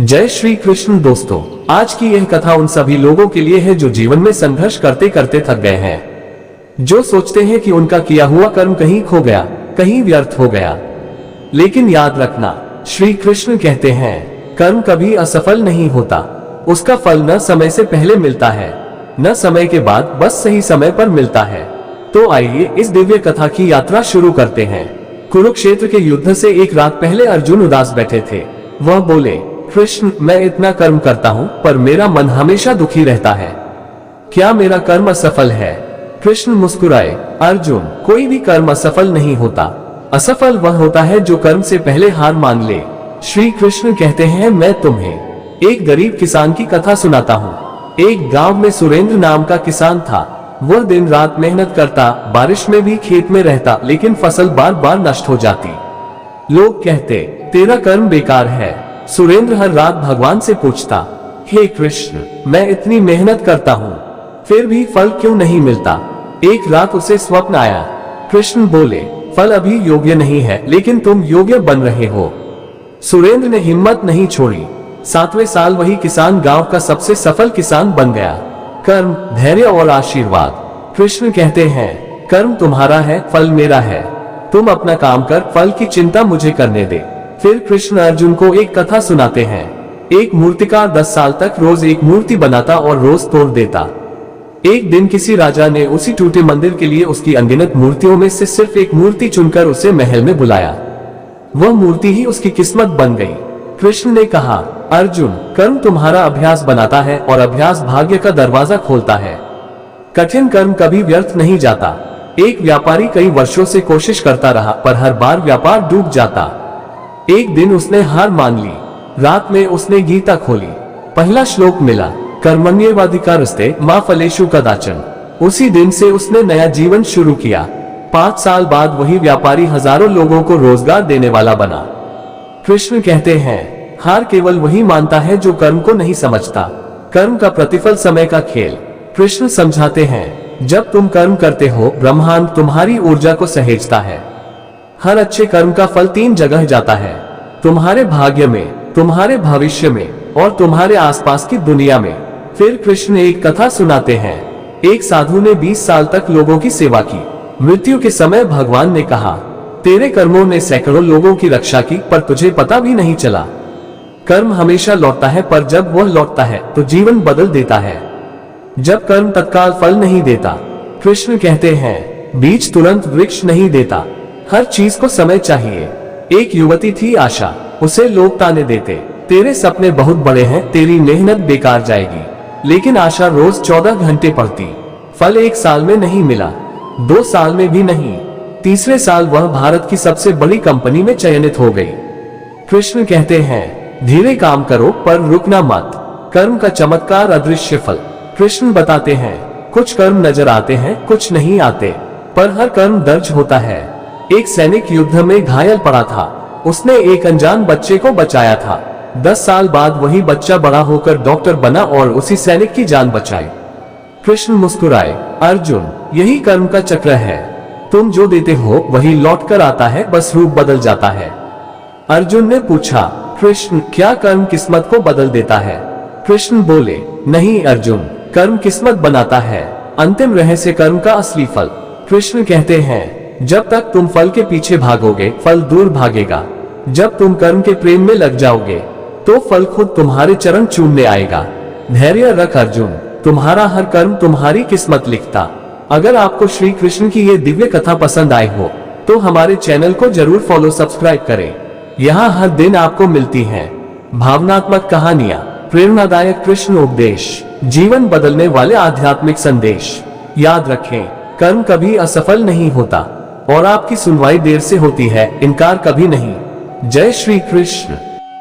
जय श्री कृष्ण दोस्तों, आज की यह कथा उन सभी लोगों के लिए है जो जीवन में संघर्ष करते करते थक गए हैं, जो सोचते हैं कि उनका किया हुआ कर्म कहीं खो गया, कहीं व्यर्थ हो गया। लेकिन याद रखना, श्री कृष्ण कहते हैं कर्म कभी असफल नहीं होता। उसका फल न समय से पहले मिलता है, न समय के बाद, बस सही समय पर मिलता है। तो आइए इस दिव्य कथा की यात्रा शुरू करते हैं। कुरुक्षेत्र के युद्ध से एक रात पहले अर्जुन उदास बैठे थे। वह बोले, कृष्ण, मैं इतना कर्म करता हूँ पर मेरा मन हमेशा दुखी रहता है। क्या मेरा कर्म असफल है? कृष्ण मुस्कुराए, अर्जुन, कोई भी कर्म असफल नहीं होता। असफल वह होता है जो कर्म से पहले हार मान ले। श्री कृष्ण कहते हैं, मैं तुम्हें एक गरीब किसान की कथा सुनाता हूँ। एक गांव में सुरेंद्र नाम का किसान था। वह दिन रात मेहनत करता, बारिश में भी खेत में रहता, लेकिन फसल बार बार नष्ट हो जाती। लोग कहते, तेरा कर्म बेकार है। सुरेंद्र हर रात भगवान से पूछता, हे कृष्ण, मैं इतनी मेहनत करता हूँ, फिर भी फल क्यों नहीं मिलता? एक रात उसे स्वप्न आया। कृष्ण बोले, फल अभी योग्य नहीं है, लेकिन तुम योग्य बन रहे हो। सुरेंद्र ने हिम्मत नहीं छोड़ी। 7वें साल वही किसान गांव का सबसे सफल किसान बन गया। कर्म, धैर्य और आशीर्वाद। कृष्ण कहते हैं, कर्म तुम्हारा है, फल मेरा है। तुम अपना काम कर, फल की चिंता मुझे करने दे। फिर कृष्ण अर्जुन को एक कथा सुनाते हैं। एक मूर्तिकार 10 साल तक रोज एक मूर्ति बनाता और रोज तोड़ देता। एक दिन किसी राजा ने उसी टूटे मंदिर के लिए उसकी अनगिनत मूर्तियों में से सिर्फ एक मूर्ति चुनकर उसे महल में बुलाया। वह मूर्ति ही उसकी किस्मत बन गई। कृष्ण ने कहा, अर्जुन, कर्म तुम्हारा अभ्यास बनाता है और अभ्यास भाग्य का दरवाजा खोलता है। कठिन कर्म कभी व्यर्थ नहीं जाता। एक व्यापारी कई वर्षों से कोशिश करता रहा, पर हर बार व्यापार डूब जाता। एक दिन उसने हार मान ली। रात में उसने गीता खोली। पहला श्लोक मिला, कर्मण्येवाधिकारस्ते मा फलेषु कदाचन। उसी दिन से उसने नया जीवन शुरू किया। 5 साल बाद वही व्यापारी हजारों लोगों को रोजगार देने वाला बना। कृष्ण कहते हैं, हार केवल वही मानता है जो कर्म को नहीं समझता। कर्म का प्रतिफल समय का खेल। कृष्ण समझाते हैं, जब तुम कर्म करते हो, ब्रह्मांड तुम्हारी ऊर्जा को सहेजता है। हर अच्छे कर्म का फल 3 जगह जाता है, तुम्हारे भाग्य में, तुम्हारे भविष्य में और तुम्हारे आसपास की दुनिया में। फिर कृष्ण एक कथा सुनाते हैं। एक साधु ने 20 साल तक लोगों की सेवा की। मृत्यु के समय भगवान ने कहा, तेरे कर्मों ने सैकड़ों लोगों की रक्षा की, पर तुझे पता भी नहीं चला। कर्म हमेशा लौटता है, पर जब वह लौटता है तो जीवन बदल देता है। जब कर्म तत्काल फल नहीं देता, कृष्ण कहते हैं, बीज तुरंत वृक्ष नहीं देता। हर चीज को समय चाहिए। एक युवती थी आशा। उसे लोग ताने देते, तेरे सपने बहुत बड़े हैं, तेरी मेहनत बेकार जाएगी। लेकिन आशा रोज 14 घंटे पढ़ती। फल 1 साल में नहीं मिला, 2 साल में भी नहीं। तीसरे साल वह भारत की सबसे बड़ी कंपनी में चयनित हो गई। कृष्ण कहते हैं, धीरे काम करो पर रुकना मत। कर्म का चमत्कार, अदृश्य फल। कृष्ण बताते हैं, कुछ कर्म नजर आते हैं, कुछ नहीं आते, पर हर कर्म दर्ज होता है। एक सैनिक युद्ध में घायल पड़ा था। उसने एक अनजान बच्चे को बचाया था। 10 साल बाद वही बच्चा बड़ा होकर डॉक्टर बना और उसी सैनिक की जान बचाई। कृष्ण मुस्कुराए, अर्जुन, यही कर्म का चक्र है। तुम जो देते हो वही लौट कर आता है, बस रूप बदल जाता है। अर्जुन ने पूछा, कृष्ण, क्या कर्म किस्मत को बदल देता है? कृष्ण बोले, नहीं अर्जुन, कर्म किस्मत बनाता है। अंतिम रहस्य कर्म का असली फल। कृष्ण कहते हैं, जब तक तुम फल के पीछे भागोगे, फल दूर भागेगा। जब तुम कर्म के प्रेम में लग जाओगे, तो फल खुद तुम्हारे चरण चूमने आएगा। धैर्य रख अर्जुन, तुम्हारा हर कर्म तुम्हारी किस्मत लिखता। अगर आपको श्री कृष्ण की ये दिव्य कथा पसंद आई हो, तो हमारे चैनल को जरूर फॉलो, सब्सक्राइब करें। यहाँ हर दिन आपको मिलती हैं भावनात्मक कहानियाँ, प्रेरणादायक कृष्ण उपदेश, जीवन बदलने वाले आध्यात्मिक संदेश। याद रखें, कर्म कभी असफल नहीं होता और आपकी सुनवाई देर से होती है, इनकार कभी नहीं। जय श्री कृष्ण।